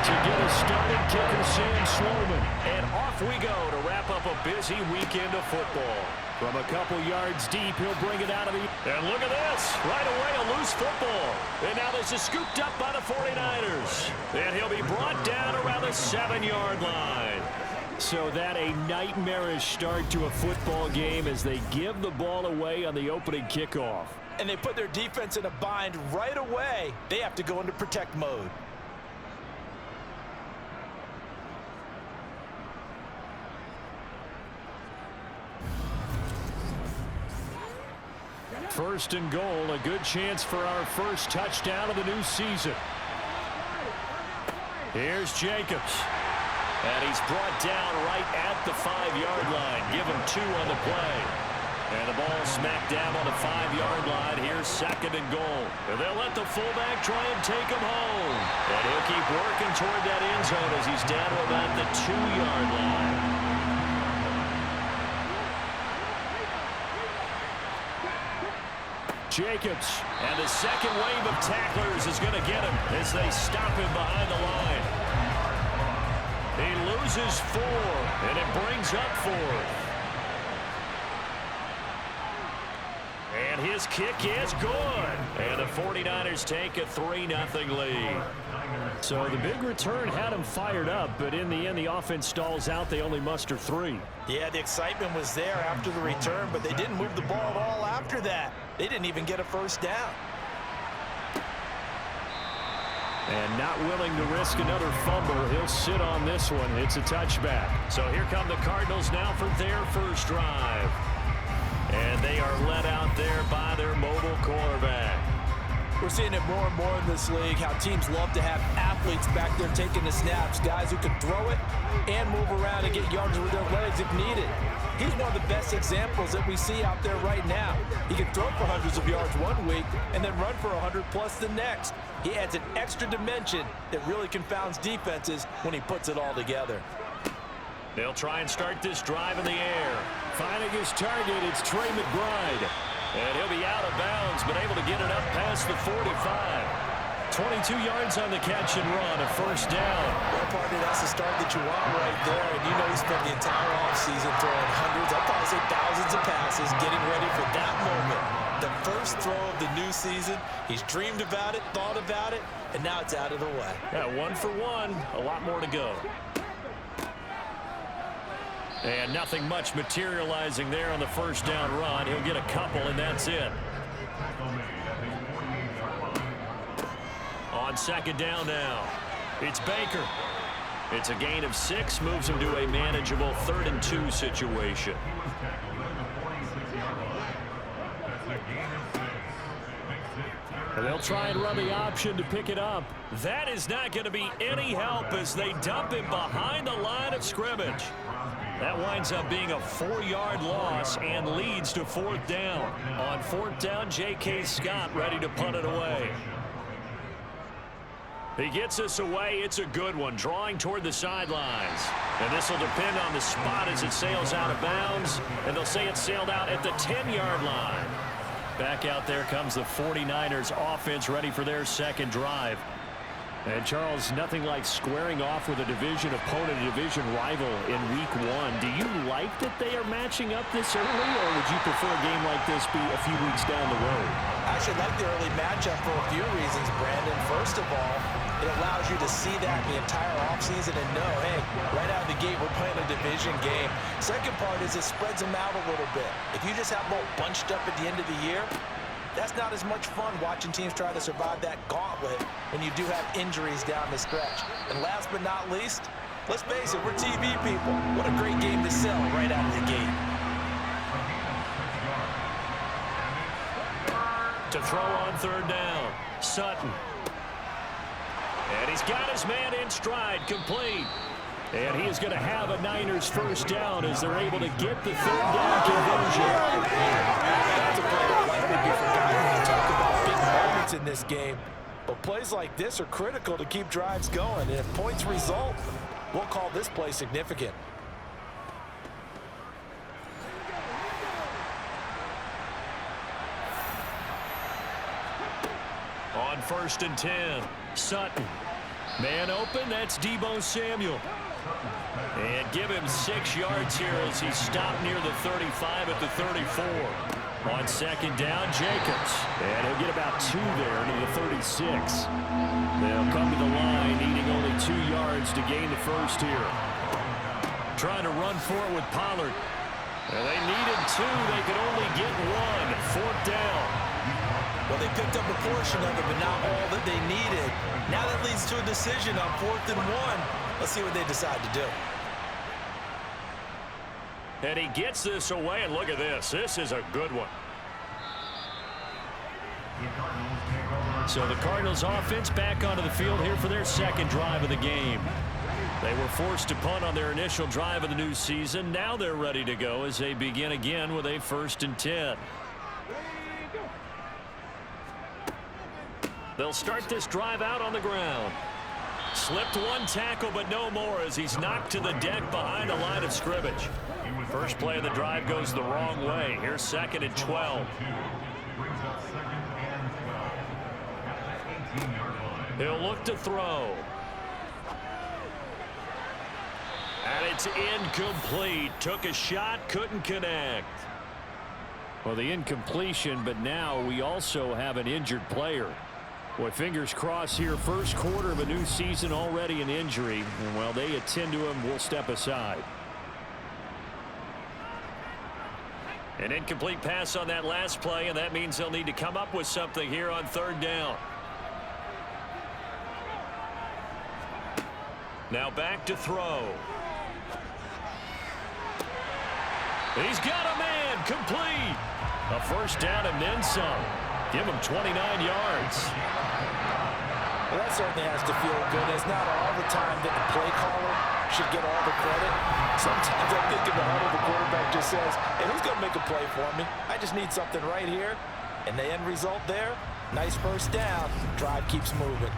to get us started, kicker Sam Sloman. And off we go to wrap up a busy weekend of football. From a couple yards deep, he'll bring it out of the... And look at this. Right away, a loose football. And now this is scooped up by the 49ers. And he'll be brought down around the 7-yard line. So that a nightmarish start to a football game as they give the ball away on the opening kickoff. And they put their defense in a bind right away. They have to go into protect mode. First and goal, a good chance for our first touchdown of the new season. Here's Jacobs. And he's brought down right at the 5-yard line. Give him 2 on the play. And the ball smacked down on the 5-yard line. Here's second and goal. And they'll let the fullback try and take him home. And he'll keep working toward that end zone as he's down to about the 2-yard line. Jacobs, and the second wave of tacklers is going to get him as they stop him behind the line. He loses 4, and it brings up 4. And his kick is good. And the 49ers take a 3-0 lead. So the big return had him fired up, but in the end, the offense stalls out. They only muster 3. Yeah, the excitement was there after the return, but they didn't move the ball at all after that. They didn't even get a first down. And not willing to risk another fumble, he'll sit on this one. It's a touchback. So here come the Cardinals now for their first drive. And they are led out there by their mobile quarterback. We're seeing it more and more in this league, how teams love to have athletes back there taking the snaps, guys who can throw it and move around and get yards with their legs if needed. He's one of the best examples that we see out there right now. He can throw for hundreds of yards one week and then run for 100+ the next. He adds an extra dimension that really confounds defenses when he puts it all together. They'll try and start this drive in the air. Finding his target, it's Trey McBride. And he'll be out of bounds, but able to get it up past the 45. 22 yards on the catch and run, a first down. Well, partner, that's the start that you want right there. And you know he spent the entire offseason throwing hundreds, I'd probably say thousands of passes, getting ready for that moment. The first throw of the new season. He's dreamed about it, thought about it, and now it's out of the way. Yeah, 1 for 1, a lot more to go. And nothing much materializing there on the first down run. He'll get a couple, and that's it. On second down now, it's Baker. It's a gain of 6, moves him to a manageable 3rd and 2 situation. And they'll try and run the option to pick it up. That is not going to be any help as they dump him behind the line of scrimmage. That winds up being a 4-yard loss and leads to 4th down. On 4th down, J.K. Scott ready to punt it away. He gets us away. It's a good one, drawing toward the sidelines. And this will depend on the spot as it sails out of bounds. And they'll say it sailed out at the 10-yard line. Back out there comes the 49ers offense ready for their second drive. And, Charles, nothing like squaring off with a division opponent, a division rival in Week 1. Do you like that they are matching up this early, or would you prefer a game like this be a few weeks down the road? I actually like the early matchup for a few reasons, Brandon. First of all, it allows you to see that the entire offseason and know, hey, right out of the gate, we're playing a division game. Second part is it spreads them out a little bit. If you just have them all bunched up at the end of the year, that's not as much fun watching teams try to survive that gauntlet when you do have injuries down the stretch. And last but not least, let's face it, we're TV people. What a great game to sell right out of the gate. To throw on 3rd down, Sutton. And he's got his man in stride, complete. And he is going to have a Niners first down as they're able to get the 3rd down conversion. That's a play that likely be forgotten when you talk about big moments in this game. But plays like this are critical to keep drives going. And if points result, we'll call this play significant. On 1st and 10, Sutton. Man open, that's Deebo Samuel. And give him 6 yards here as he stopped near the 35 at the 34. On second down, Jacobs. And he'll get about 2 there to the 36. They'll come to the line, needing only 2 yards to gain the first here. Trying to run for it with Pollard. And they needed 2. They could only get 1. 4th down. Well, they picked up a portion of it, but not all that they needed. Now that leads to a decision on 4th and 1. Let's see what they decide to do. And he gets this away, and look at this. This is a good one. So the Cardinals offense back onto the field here for their second drive of the game. They were forced to punt on their initial drive of the new season. Now they're ready to go as they begin again with a 1st and 10. They'll start this drive out on the ground. Slipped 1 tackle, but no more as he's knocked to the deck behind the line of scrimmage. First play of the drive goes the wrong way. Here's 2nd and 12. He'll look to throw. And it's incomplete. Took a shot, couldn't connect. Well, the incompletion, but now we also have an injured player. Boy, fingers crossed here. First quarter of a new season, already an injury. And while they attend to him, we'll step aside. An incomplete pass on that last play, and that means they'll need to come up with something here on 3rd down. Now back to throw. He's got a man, complete. A 1st down and then some. Give him 29 yards. Well, that certainly has to feel good. It's not all the time that the play caller should get all the credit. Sometimes I think in the huddle, the quarterback just says, hey, who's going to make a play for me? I just need something right here. And the end result there, nice 1st down. Drive keeps moving.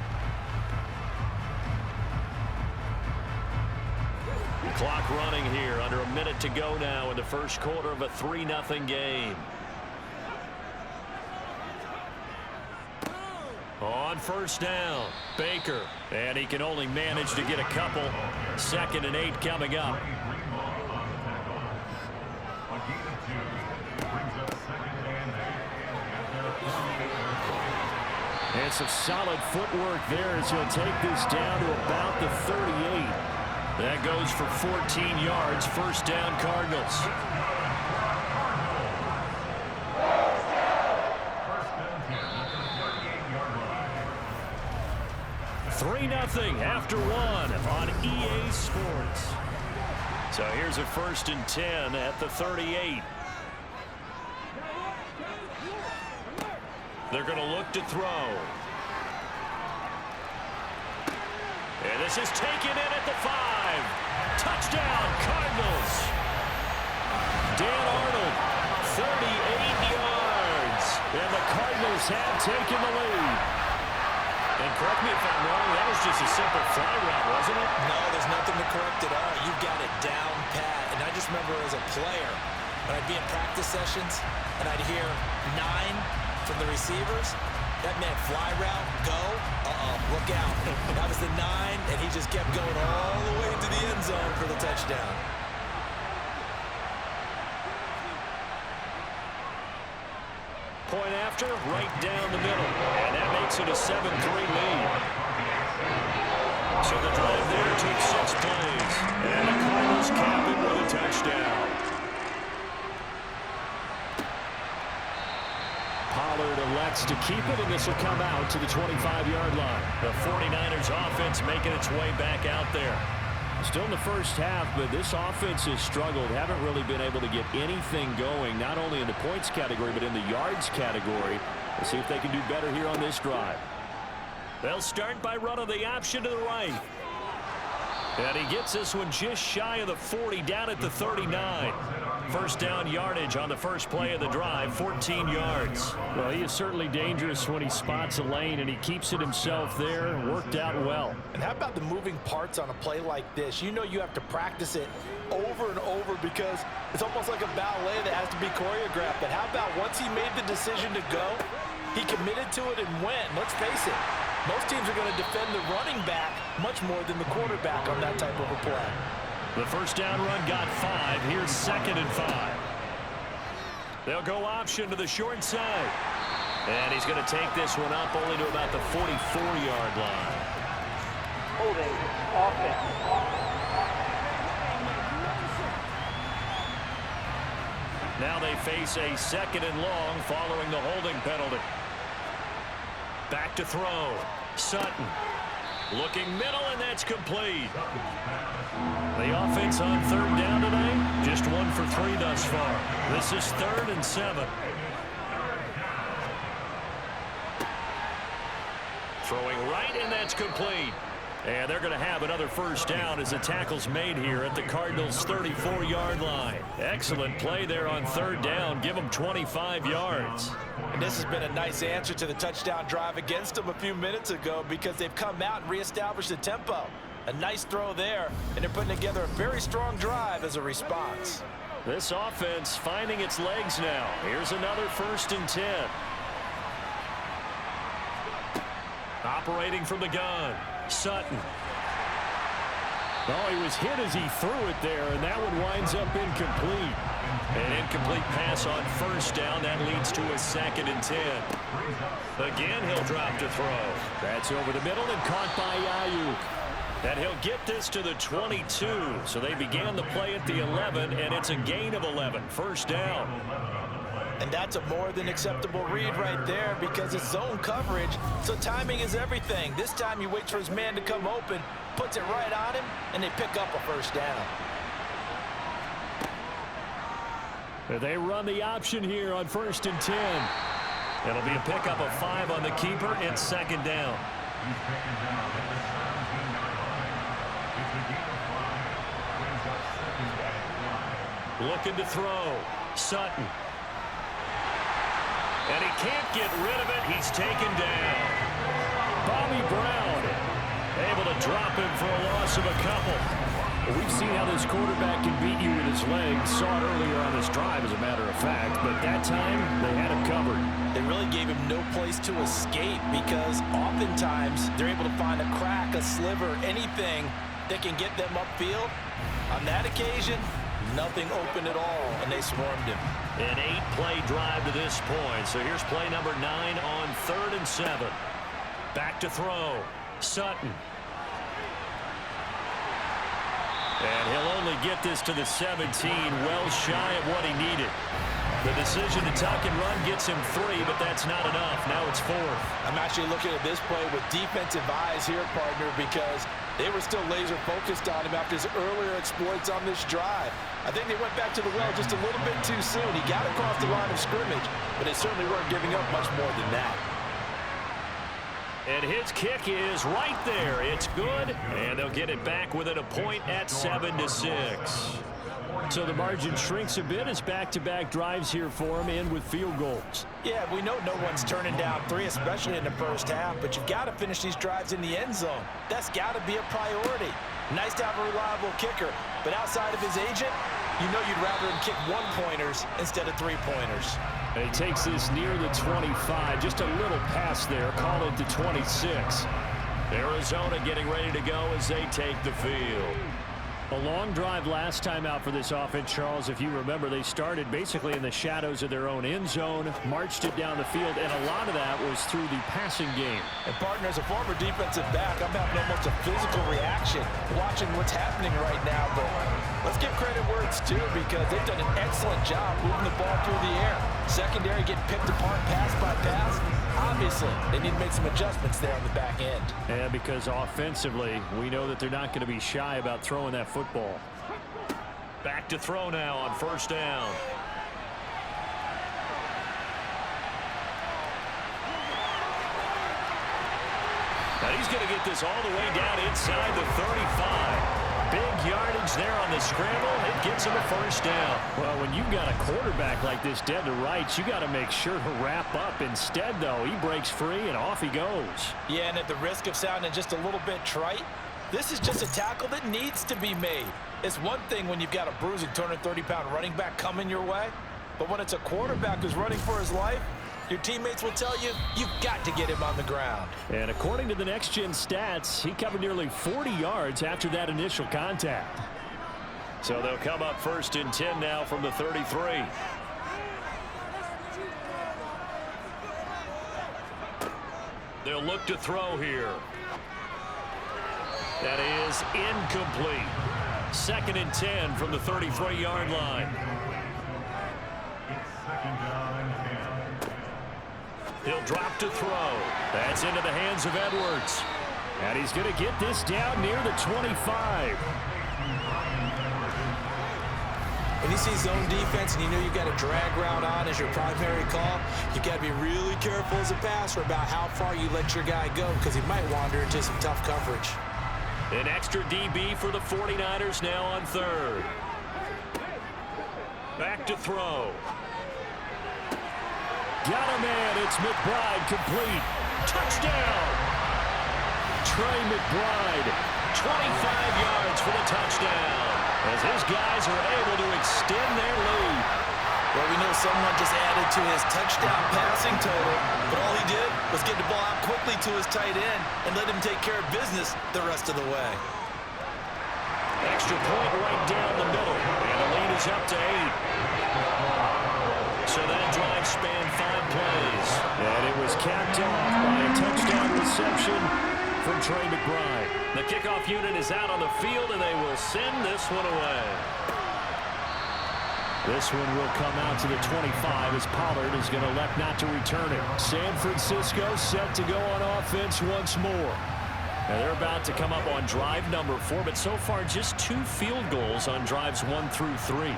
Clock running here. Under a minute to go now in the first quarter of a 3-0 game. On 1st down, Baker. And he can only manage to get a couple. 2nd and 8 coming up. And some solid footwork there as he'll take this down to about the 38. That goes for 14 yards. 1st down, Cardinals. 3-0 after 1 on EA Sports. So here's a 1st and 10 at the 38. They're going to look to throw. And this is taken in at the 5. Touchdown, Cardinals. Dan Arnold, 38 yards. And the Cardinals have taken the lead. And correct me if I'm wrong, that was just a simple fly route, wasn't it? No, there's nothing to correct at all. You've got it down pat. And I just remember as a player, when I'd be in practice sessions, and I'd hear 9 from the receivers, that meant fly route, go, look out. That was the 9, and he just kept going all the way to the end zone for the touchdown. Point after, right down the middle. And that makes it a 7-3 lead. So the drive there took 6 plays. And the Cardinals cap it with a touchdown. Pollard elects to keep it, and this will come out to the 25-yard line. The 49ers offense making its way back out there. Still in the first half, but this offense has struggled. Haven't really been able to get anything going, not only in the points category, but in the yards category. We'll see if they can do better here on this drive. They'll start by running the option to the right. And he gets this one just shy of the 40, down at the 39. First down yardage on the first play of the drive, 14 yards. Well, he is certainly dangerous when he spots a lane, and he keeps it himself there. Worked out well. And how about the moving parts on a play like this? You know you have to practice it over and over because it's almost like a ballet that has to be choreographed. But how about once he made the decision to go, he committed to it and went. Let's face it, Most teams are going to defend the running back much more than the quarterback on that type of a play. The first down run got 5. Here's 2nd and 5. They'll go option to the short side. And he's going to take this one up only to about the 44-yard line. Holding offense. Now they face a 2nd and long following the holding penalty. Back to throw. Sutton. Looking middle, and that's complete. The offense on 3rd down today, just 1 for 3 thus far. This is 3rd and 7. Throwing right, and that's complete. And they're going to have another first down as the tackle's made here at the Cardinals' 34-yard line. Excellent play there on 3rd down. Give them 25 yards. And this has been a nice answer to the touchdown drive against them a few minutes ago because they've come out and reestablished the tempo. A nice throw there, and they're putting together a very strong drive as a response. This offense finding its legs now. Here's another 1st and 10. Operating from the gun. Sutton. Oh, he was hit as he threw it there, and that one winds up incomplete. An incomplete pass on 1st down. That leads to a 2nd and 10. Again, he'll drop to throw. That's over the middle and caught by Ayuk. And he'll get this to the 22. So they began the play at the 11, and it's a gain of 11. 1st down. And that's a more than acceptable read right there because it's zone coverage, so timing is everything. This time he waits for his man to come open, puts it right on him, and they pick up a 1st down. They run the option here on 1st and 10. It'll be a pickup of 5 on the keeper. It's 2nd down. Looking to throw. Sutton. And he can't get rid of it. He's taken down. Bobby Brown able to drop him for a loss of a couple. Well, we've seen how this quarterback can beat you with his legs. Saw it earlier on this drive, as a matter of fact. But that time, they had him covered. They really gave him no place to escape because oftentimes they're able to find a crack, a sliver, anything that can get them upfield. On that occasion, nothing open at all, and they swarmed him. An 8-play drive to this point. So here's play number 9 on 3rd and 7. Back to throw. Sutton. And he'll only get this to the 17, well shy of what he needed. The decision to tuck and run gets him 3, but that's not enough. Now it's 4th. I'm actually looking at this play with defensive eyes here, partner, because they were still laser focused on him after his earlier exploits on this drive. I think they went back to the well just a little bit too soon. He got across the line of scrimmage, but they certainly weren't giving up much more than that. And his kick is right there. It's good, and they'll get it back within a point at 7-6. So the margin shrinks a bit as back-to-back drives here for him, and with field goals. Yeah, we know no one's turning down 3, especially in the first half, but you've got to finish these drives in the end zone. That's got to be a priority. Nice to have a reliable kicker, but outside of his agent, you know you'd rather him kick 1-pointers instead of 3-pointers. And he takes this near the 25, just a little pass there, call it the 26. Arizona getting ready to go as they take the field. A long drive last time out for this offense, Charles. If you remember, they started basically in the shadows of their own end zone, marched it down the field, and a lot of that was through the passing game. And, partner, as a former defensive back, I'm having almost a physical reaction watching what's happening right now. But let's give credit where it's due because they've done an excellent job moving the ball through the air. Secondary getting picked apart pass by pass. Obviously, they need to make some adjustments there on the back end. And because offensively, we know that they're not going to be shy about throwing that football. Back to throw now on 1st down. Now he's going to get this all the way down inside the 35. Big yardage there on the scramble. It gets him a 1st down. Well, when you've got a quarterback like this dead to rights, you got to make sure to wrap up. Instead, though, he breaks free and off he goes. Yeah, and at the risk of sounding just a little bit trite, this is just a tackle that needs to be made. It's one thing when you've got a bruising 230-pound running back coming your way, but when it's a quarterback who's running for his life, your teammates will tell you, you've got to get him on the ground. And according to the next-gen stats, he covered nearly 40 yards after that initial contact. So they'll come up 1st and 10 now from the 33. They'll look to throw here. That is incomplete. 2nd and 10 from the 33-yard line. He'll drop to throw. That's into the hands of Edwards. And he's going to get this down near the 25. When you see zone defense and you know you've got a drag route on as your primary call, you've got to be really careful as a passer about how far you let your guy go because he might wander into some tough coverage. An extra DB for the 49ers now on 3rd. Back to throw. Got a man. It's McBride complete. Touchdown. Trey McBride, 25 yards for the touchdown, as his guys are able to extend their lead. Well, we know someone just added to his touchdown passing total, but all he did was get the ball out quickly to his tight end and let him take care of business the rest of the way. Extra point right down the middle, and the lead is up to 8. So that drive spanned 5 plays, and it was capped off by a touchdown reception from Trey McBride. The kickoff unit is out on the field, and they will send this one away. This one will come out to the 25 as Pollard is going to elect not to return it. San Francisco set to go on offense once more. Now they're about to come up on drive number 4, but so far just 2 field goals on drives 1 through 3.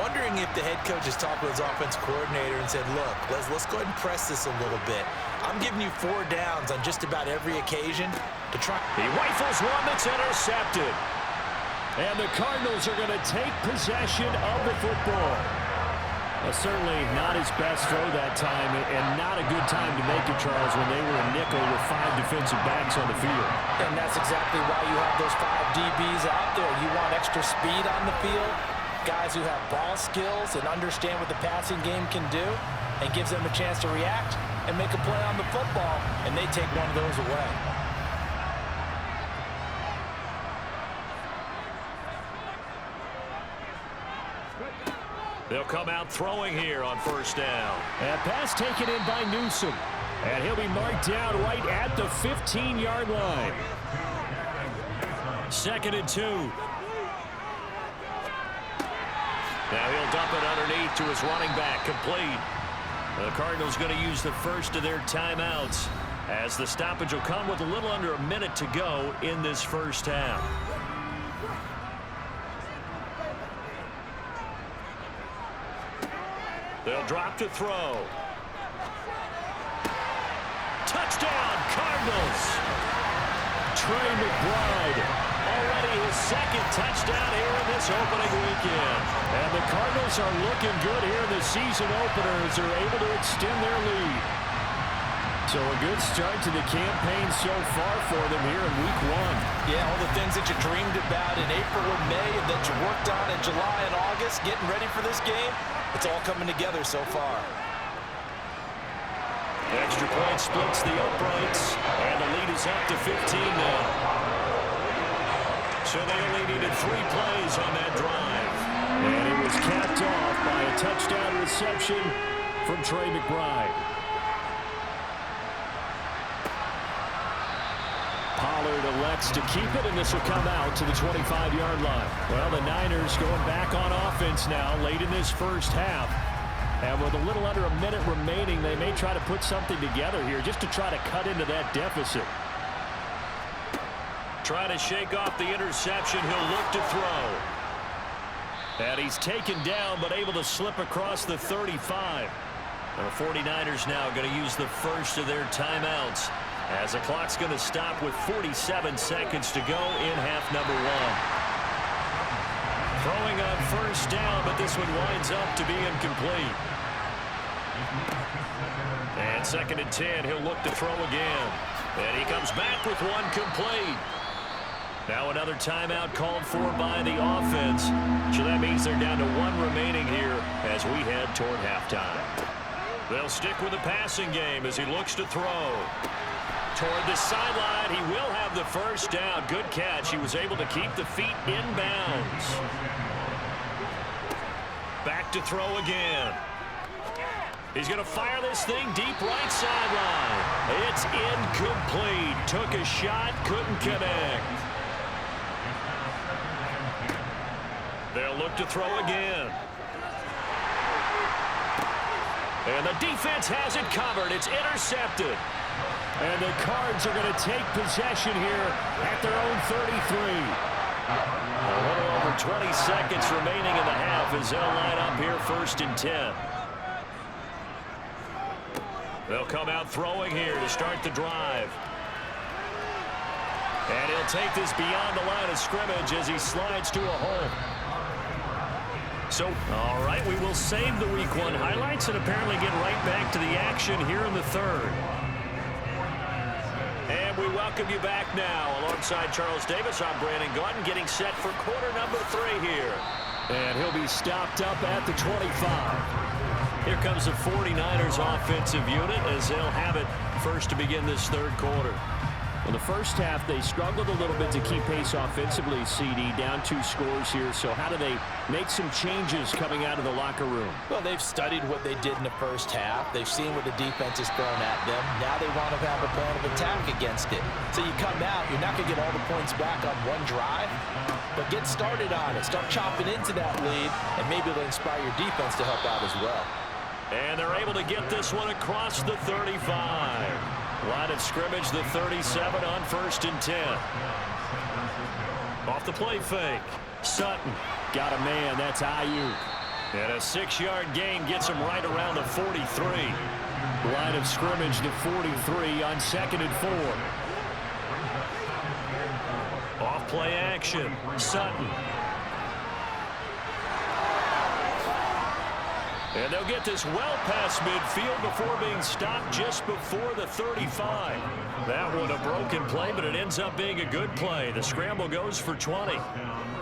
Wondering if the head coach has talked with his offense coordinator and said, look, let's go ahead and press this a little bit. I'm giving you 4 downs on just about every occasion to try. He rifles one that's intercepted. And the Cardinals are going to take possession of the football. Well, certainly not his best throw that time, and not a good time to make it, Charles, when they were a nickel with 5 defensive backs on the field. And that's exactly why you have those 5 DBs out there. You want extra speed on the field, guys who have ball skills and understand what the passing game can do, and gives them a chance to react and make a play on the football, and they take one of those away. They'll come out throwing here on 1st down. And pass taken in by Newsom. And he'll be marked down right at the 15-yard line. 2nd and 2. Now he'll dump it underneath to his running back, complete. The Cardinals going to use the first of their timeouts, as the stoppage will come with a little under a minute to go in this first half. They'll drop to throw. Touchdown, Cardinals! Trey McBride, already his 2nd touchdown here in this opening weekend. And the Cardinals are looking good here in the season opener as they're able to extend their lead. So a good start to the campaign so far for them here in week 1. Yeah, all the things that you dreamed about in April and May and that you worked on in July and August, getting ready for this game, it's all coming together so far. The extra point splits the uprights, and the lead is up to 15 now. So they only needed 3 plays on that drive. And it was capped off by a touchdown reception from Trey McBride. Pollard elects to keep it, and this will come out to the 25-yard line. Well, the Niners going back on offense now late in this first half. And with a little under a minute remaining, they may try to put something together here just to try to cut into that deficit. Trying to shake off the interception. He'll look to throw. And he's taken down, but able to slip across the 35. The 49ers now going to use the first of their timeouts, as the clock's going to stop with 47 seconds to go in half number 1. Throwing on 1st down, but this one winds up to be incomplete. And 2nd and 10, he'll look to throw again. And he comes back with one complete. Now another timeout called for by the offense. So that means they're down to 1 remaining here as we head toward halftime. They'll stick with the passing game as he looks to throw. Toward the sideline, he will have the first down. Good catch. He was able to keep the feet in bounds. Back to throw again. He's going to fire this thing deep right sideline. It's incomplete. Took a shot, couldn't connect. They'll look to throw again. And the defense has it covered. It's intercepted. And the Cards are going to take possession here at their own 33. A little over 20 seconds remaining in the half as they'll line up here 1st and 10. They'll come out throwing here to start the drive. And he'll take this beyond the line of scrimmage as he slides to a hole. So, all right, we will save the Week 1 highlights and apparently get right back to the action here in the 3rd. And we welcome you back now. Alongside Charles Davis, I'm Brandon Gautin, getting set for quarter number 3 here. And he'll be stopped up at the 25. Here comes the 49ers offensive unit as they'll have it first to begin this 3rd quarter. In the first half, they struggled a little bit to keep pace offensively, CD, down 2 scores here. So how do they make some changes coming out of the locker room? Well, they've studied what they did in the first half. They've seen what the defense has thrown at them. Now they want to have a plan of attack against it. So you come out, you're not going to get all the points back on one drive, but get started on it. Start chopping into that lead, and maybe it'll inspire your defense to help out as well. And they're able to get this one across the 35. Line of scrimmage, the 37 on 1st and 10. Off the play fake. Sutton got a man. That's Ayuk. And a 6-yard gain gets him right around the 43. Line of scrimmage, the 43 on 2nd and 4. Off play action. Sutton. And they'll get this well past midfield before being stopped just before the 35. That one a broken play, but it ends up being a good play. The scramble goes for 20.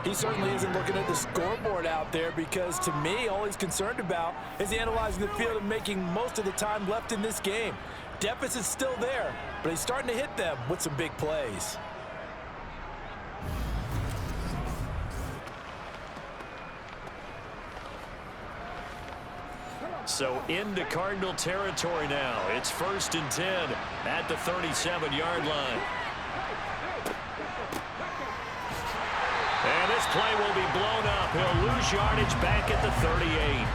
He certainly isn't looking at the scoreboard out there because, to me, all he's concerned about is analyzing the field and making most of the time left in this game. Deficit's still there, but he's starting to hit them with some big plays. So into Cardinal territory now. It's 1st and 10 at the 37-yard line. And this play will be blown up. He'll lose yardage back at the 38.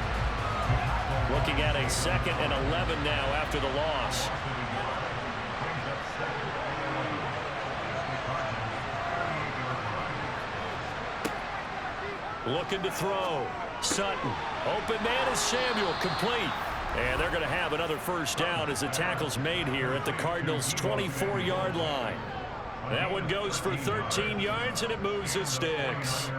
Looking at a 2nd and 11 now after the loss. Looking to throw. Sutton. Open man is Samuel. Complete. And they're going to have another first down as the tackle's made here at the Cardinals' 24-yard line. That one goes for 13 yards, and it moves the sticks.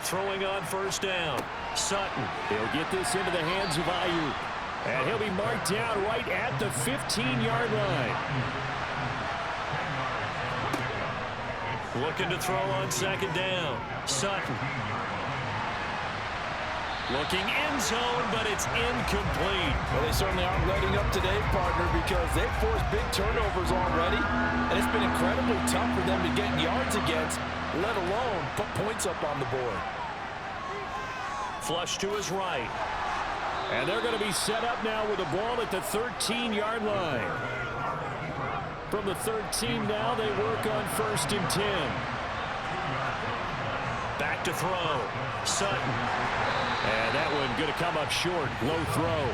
Throwing on first down. Sutton. He'll get this into the hands of Ayuk. And he'll be marked down right at the 15-yard line. Looking to throw on 2nd down. Sutton. Looking end zone, but it's incomplete. Well, they certainly aren't letting up today, partner, because they've forced big turnovers already, and it's been incredibly tough for them to get yards against, let alone put points up on the board. Flush to his right. And they're going to be set up now with the ball at the 13-yard line. From the 13 now, they work on 1st and 10. Back to throw. Sutton. And that one going to come up short. Low throw.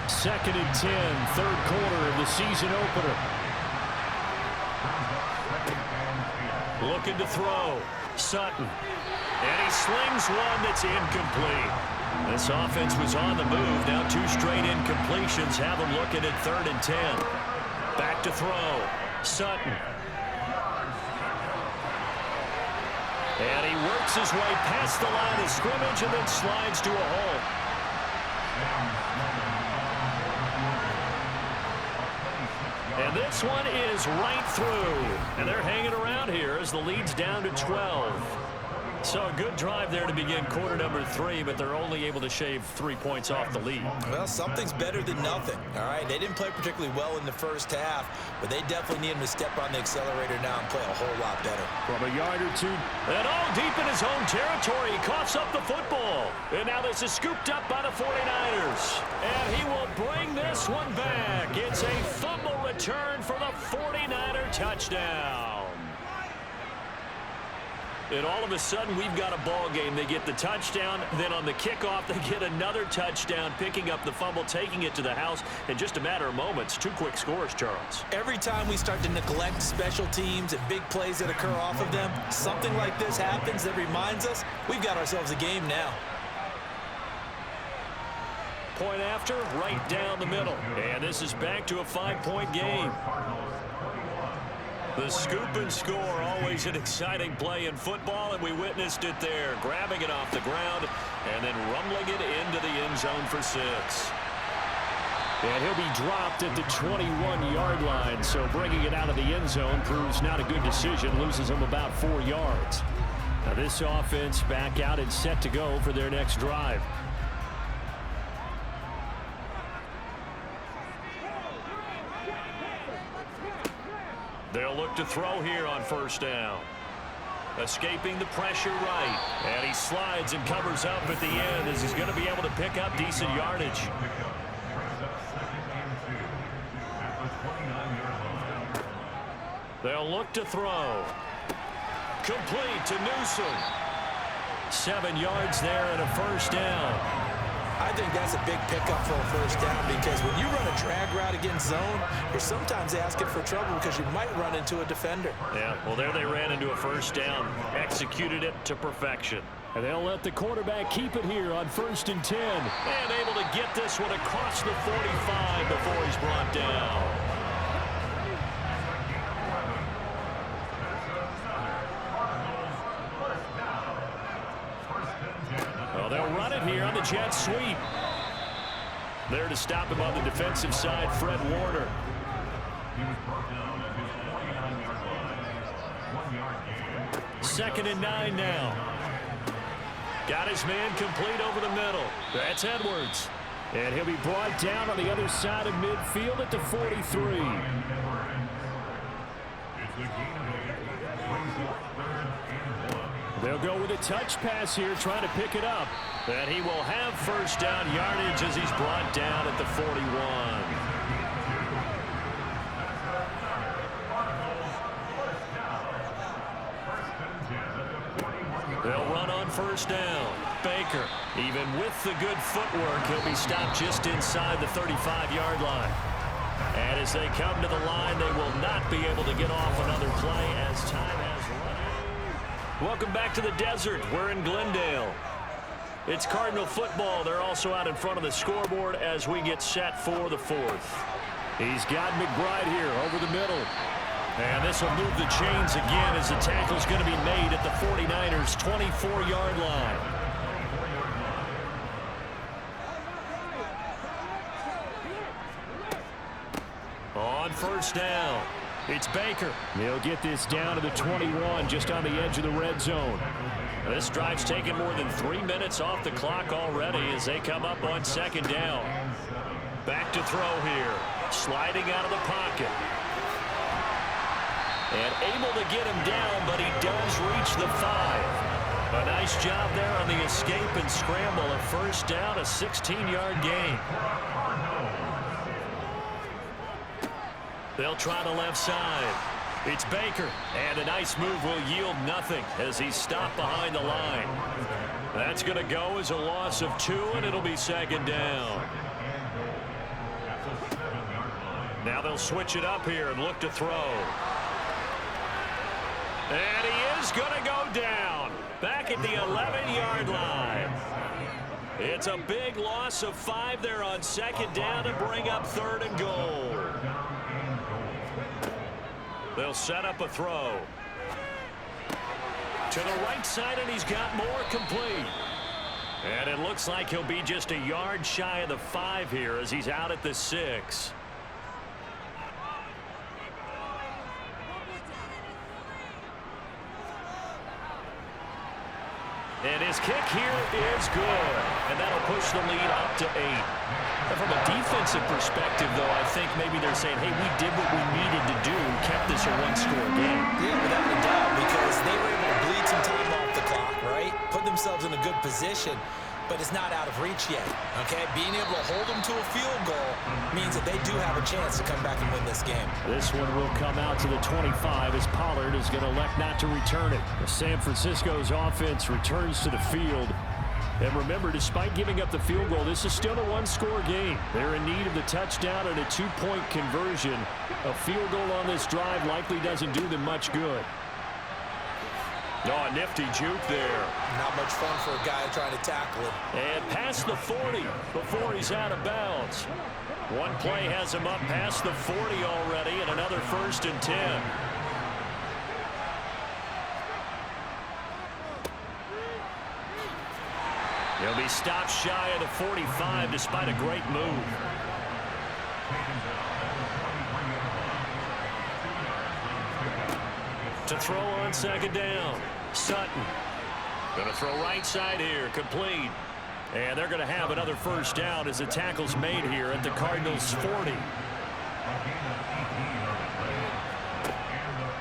2nd and 10, 3rd quarter of the season opener. Looking to throw. Sutton. And he slings one that's incomplete. This offense was on the move. Now 2 straight incompletions have them looking at 3rd and 10. Back to throw. Sutton. And he works his way past the line of scrimmage and then slides to a hole. And And this one is right through. And they're hanging around here as the lead's down to 12. So a good drive there to begin quarter number 3, but they're only able to shave 3 points off the lead. Well, something's better than nothing, all right? They didn't play particularly well in the first half, but they definitely need him to step on the accelerator now and play a whole lot better. From a yard or two. And all deep in his own territory, he coughs up the football. And now this is scooped up by the 49ers. And he will bring this one back. It's a fumble return for the 49er touchdown. And all of a sudden, we've got a ball game. They get the touchdown. Then on the kickoff, they get another touchdown, picking up the fumble, taking it to the house in just a matter of moments. 2 quick scores, Charles. Every time we start to neglect special teams and big plays that occur off of them, something like this happens that reminds us we've got ourselves a game now. Point after, right down the middle. And this is back to a 5-point game. The scoop and score, always an exciting play in football, and we witnessed it there, grabbing it off the ground and then rumbling it into the end zone for 6. And he'll be dropped at the 21-yard line, so bringing it out of the end zone proves not a good decision, loses him about 4 yards. Now this offense back out and set to go for their next drive. They'll look to throw here on first down. Escaping the pressure right. And he slides and covers up at the end as he's going to be able to pick up decent yardage. They'll look to throw. Complete to Newsom. 7 yards there and a first down. I think that's a big pickup for a first down because when you run a drag route against zone, you're sometimes asking for trouble because you might run into a defender. Yeah, well, there they ran into a first down, executed it to perfection. And they'll let the quarterback keep it here on 1st and 10. And able to get this one across the 45 before he's brought down. They'll run it here on the jet sweep. There to stop him on the defensive side, Fred Warner. Second and 9 now. Got his man complete over the middle. That's Edwards. And he'll be brought down on the other side of midfield at the 43. They'll go with a touch pass here, trying to pick it up. And he will have first down yardage as he's brought down at the 41. They'll run on first down. Baker, even with the good footwork, he'll be stopped just inside the 35-yard line. And as they come to the line, they will not be able to get off another play as time has run out. Welcome back to the desert. We're in Glendale. It's Cardinal football. They're also out in front of the scoreboard as we get set for the 4th. He's got McBride here over the middle. And this will move the chains again as the tackle's going to be made at the 49ers' 24-yard line. On first down, it's Baker. He'll get this down to the 21, just on the edge of the red zone. This drive's taken more than 3 minutes off the clock already as they come up on second down. Back to throw here. Sliding out of the pocket. And able to get him down, but he does reach the 5. A nice job there on the escape and scramble. A first down, a 16-yard gain. They'll try the left side. It's Baker, and a nice move will yield nothing as he's stopped behind the line. That's going to go as a loss of 2, and it'll be second down. Now they'll switch it up here and look to throw. And he is going to go down back at the 11-yard line. It's a big loss of 5 there on second down to bring up 3rd and goal. They'll set up a throw. To the right side, and he's got more complete. And it looks like he'll be just a yard shy of the 5 here as he's out at the 6. His kick here is good, and that'll push the lead up to 8. And from a defensive perspective, though, I think maybe they're saying, hey, we did what we needed to do, kept this a one-score game. Yeah, without a doubt, because they were able to bleed some time off the clock, right? Put themselves in a good position, but it's not out of reach yet, okay? Being able to hold them to a field goal means that they do have a chance to come back and win this game. This one will come out to the 25 as Pollard is going to elect not to return it. San Francisco's offense returns to the field. And remember, despite giving up the field goal, this is still a one-score game. They're in need of the touchdown and a two-point conversion. A field goal on this drive likely doesn't do them much good. Oh, nifty juke there. Not much fun for a guy trying to tackle it. And past the 40 before he's out of bounds. One play has him up past the 40 already, and another 1st and 10. He'll be stopped shy of the 45 despite a great move. To throw on 2nd down. Sutton. Going to throw right side here. Complete. And they're going to have another 1st down as the tackle's made here at the Cardinals' 40.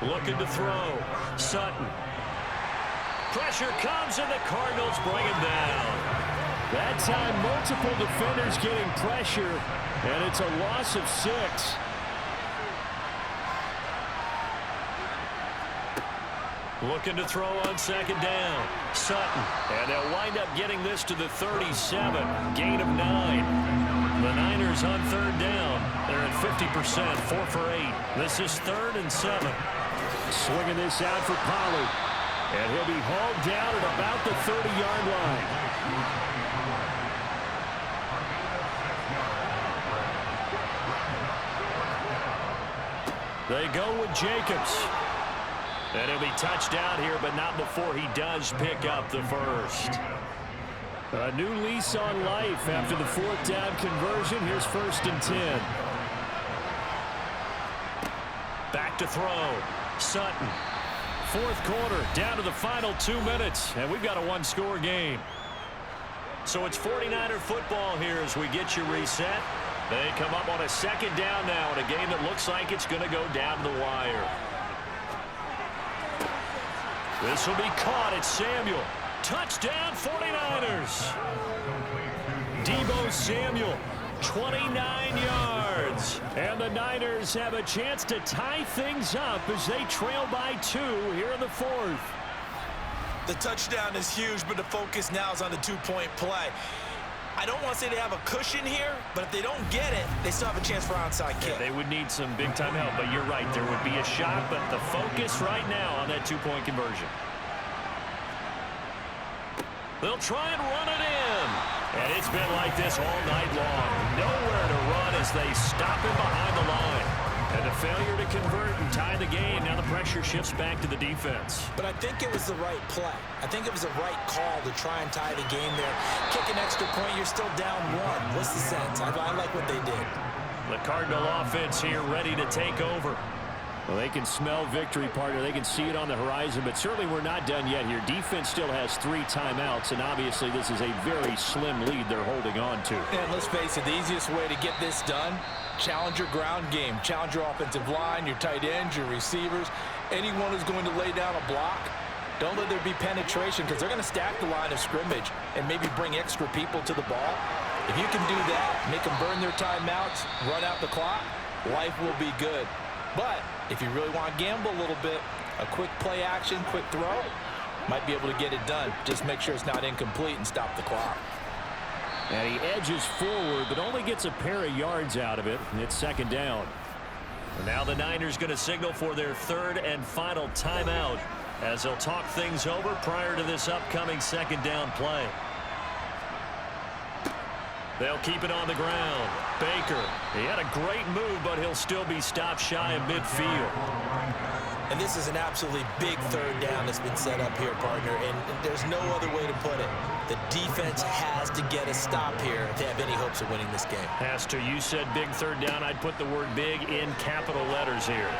Looking to throw. Sutton. Pressure comes, and the Cardinals bring him down. That time, multiple defenders getting pressure, and it's a loss of 6. Looking to throw on 2nd down. Sutton. And they'll wind up getting this to the 37. Gain of 9. The Niners on 3rd down. They're at 50%, 4 for 8. This is 3rd and 7. Swinging this out for Pollard. And he'll be hauled down at about the 30-yard line. They go with Jacobs. And he'll be touched down here, but not before he does pick up the 1st. A new lease on life after the 4th down conversion. Here's 1st and 10. Back to throw. Sutton. 4th quarter, down to the final 2 minutes, and we've got a one-score game. So it's 49er football here as we get you reset. They come up on a 2nd down now in a game that looks like it's going to go down the wire. This will be caught. It's Samuel. Touchdown, 49ers. Deebo Samuel, 29 yards. And the Niners have a chance to tie things up as they trail by 2 here in the 4th. The touchdown is huge, but the focus now is on the 2-point play. I don't want to say they have a cushion here, but if they don't get it, they still have a chance for onside kick. Yeah, they would need some big-time help, but you're right. There would be a shot, but the focus right now on that 2-point conversion. They'll try and run it in. And it's been like this all night long. Nowhere to run as they stop him behind the line. And the failure to convert and tie the game. Now the pressure shifts back to the defense. But I think it was the right play. I think it was the right call to try and tie the game there. Kick an extra point, you're still down 1. What's the sense? I like what they did. The Cardinal offense here ready to take over. Well, they can smell victory, partner. They can see it on the horizon, but certainly we're not done yet here. Defense still has 3 timeouts, and obviously this is a very slim lead they're holding on to. And let's face it, the easiest way to get this done, challenge your ground game. Challenge your offensive line, your tight ends, your receivers, anyone who's going to lay down a block. Don't let there be penetration because they're going to stack the line of scrimmage and maybe bring extra people to the ball. If you can do that, make them burn their timeouts, run out the clock, life will be good. But if you really want to gamble a little bit, a quick play action, quick throw, might be able to get it done. Just make sure it's not incomplete and stop the clock. And he edges forward, but only gets a pair of yards out of it. And it's 2nd down. And now the Niners going to signal for their 3rd and final timeout as they'll talk things over prior to this upcoming 2nd down play. They'll keep it on the ground. Baker, he had a great move, but he'll still be stopped shy of midfield. And this is an absolutely big 3rd down that's been set up here, partner, and there's no other way to put it. The defense has to get a stop here if they have any hopes of winning this game. Has to. You said big 3rd down. I'd put the word big in capital letters here.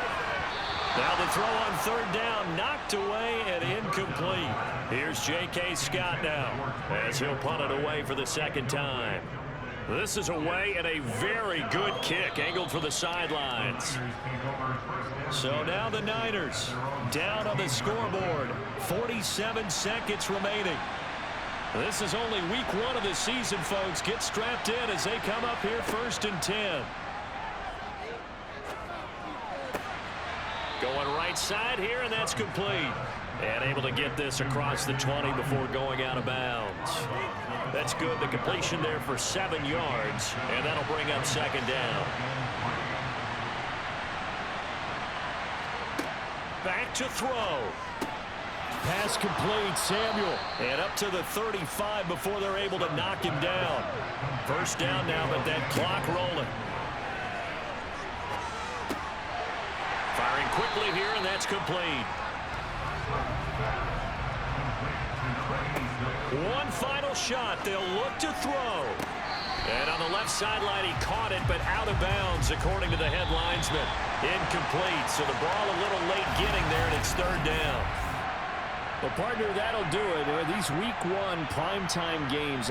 Now the throw on third down, knocked away and incomplete. Here's J.K. Scott now as he'll punt it away for the second time. This is away and a very good kick angled for the sidelines. So now the Niners down on the scoreboard. 47 seconds remaining. This is only week 1 of the season, folks. Get strapped in as they come up here 1st and 10. Going right side here, and that's complete. And able to get this across the 20 before going out of bounds. That's good. The completion there for 7 yards, and that'll bring up second down. Back to throw. Pass complete, Samuel. And up to the 35 before they're able to knock him down. First down now, but that clock rolling. Firing quickly here, and that's complete. One final shot. They'll look to throw. And on the left sideline, he caught it, but out of bounds, according to the head linesman. Incomplete, so the ball a little late getting there, and it's third down. Well, partner, that'll do it. These week 1 primetime games